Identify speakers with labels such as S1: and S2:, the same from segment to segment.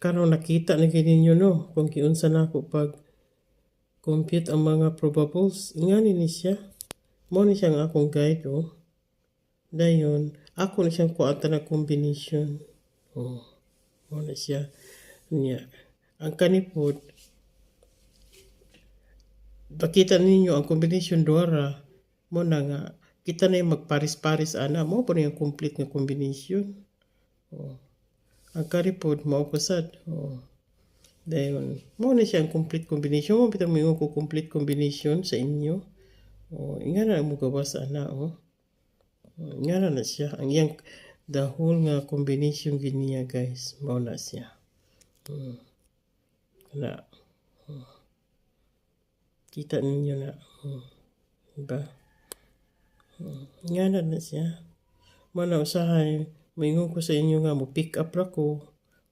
S1: Karon nakita na gid ninyo no kung kiunsa nako pag compute ang mga probables. Ingani ni siya. Mo ni siya ang akong guide oh. Dayon, ako na siyang kuanta na combination. Oh, mo na siya. Niya. Ang kanipod, pakita ninyo ang combination duara mo na nga kita na yung magparis-paris ana mo po na yung complete nga combination. Oh. Ang karipod mao kusad. Oh. Dayon, mo na siya ang complete combination. Mo bitang mo ko complete combination sa inyo. Oh, ingana mo gawas ana oh. Ingana na siya. Ang iyang the whole nga combination giniya guys. Mao na siya. Na. Kita ninyo na. Diba? Ingana na siya. Mao na usahay. Maingon ko sa inyo nga mo pick up ra ko.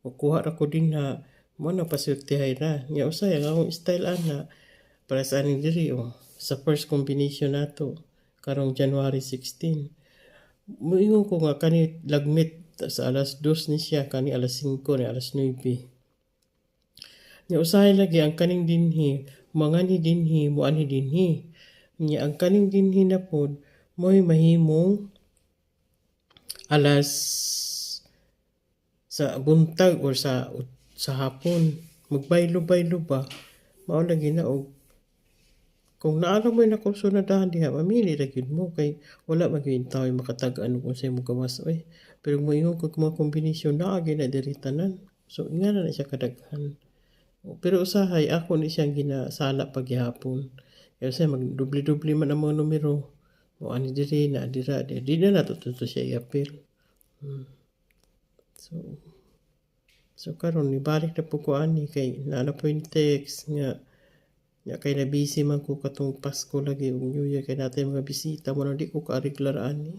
S1: O kuha ra ko din na mo na pasultihay na. Nga usay ang akong style ana para sa aning diri oh. Sa first combination nato karong January 16. Moingon ko nga kani lagmit sa alas 2 ni siya kani alas 5 ni alas 9. Nga usahay lagi ang kaning dinhi mangani dinhi moani dinhi. Nya ang kaning dinhi na pod mo'y mahimong alas sa buntag or sa hapon magbaylo-baylo ba mao lagi na og kung naala mo na kung sunadahan diha mamili ra gyud mo kay wala magyud tawo makatag-an kung sa mo gawas oy pero mo ingon kung mga kombinasyon naa gyud na diri tanan so ingana na siya kadaghan pero usahay ako ni siyang ginasala pagyapon kasi magdubli-dubli man ang mga numero o ani diri na dira di na natututo siya i-appeal. So karon ni balik na po ko ani kay naana po yung text nga kay na busy man ko katong Pasko lagi ug New Year kay natin mga bisita mo na di ko ka-regular ani.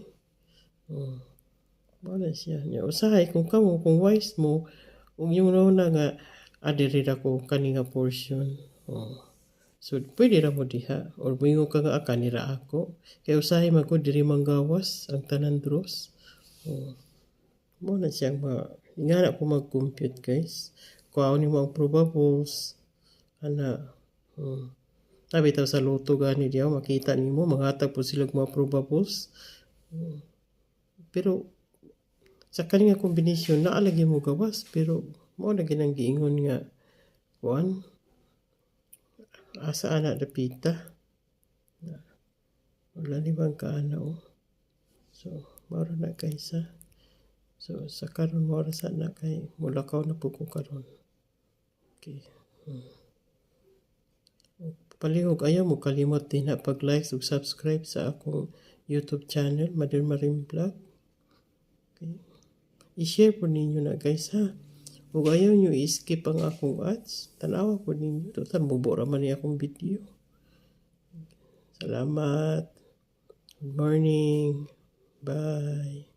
S1: Wala siya. Nya usahay kung kamo kung wise mo ug yung na nga adiri ra ko kani nga portion. So, pwede ra mo diha. Or buingon ka nga kanira ako. Kaya usahay man ko diri manggawas ang tanan dros. Mo na siyang ingana ko mag-compute guys. Kuha ni mo ang probables. Ana. Sabi tayo sa loto gani diya. Makita ni mo. Maghatag po sila mga probables. Pero sa kanya kombinasyon naalagi mo gawas. Pero mo na ginang giingon nga. Kuan. Asa anak dapita wala libang ka ana oh. So maro na kaysa so sa karon mo sa na kay mulakaw na po ko karon okay. Palihog ayaw mo kalimot din na pag-like ug subscribe sa akong YouTube channel Mother Marim Vlog okay. I-share po ninyo na guys ha. Kung ayaw nyo i-skip ang akong ads, tanawa po ninyo. Total, mubura man niya akong video. Salamat. Good morning. Bye.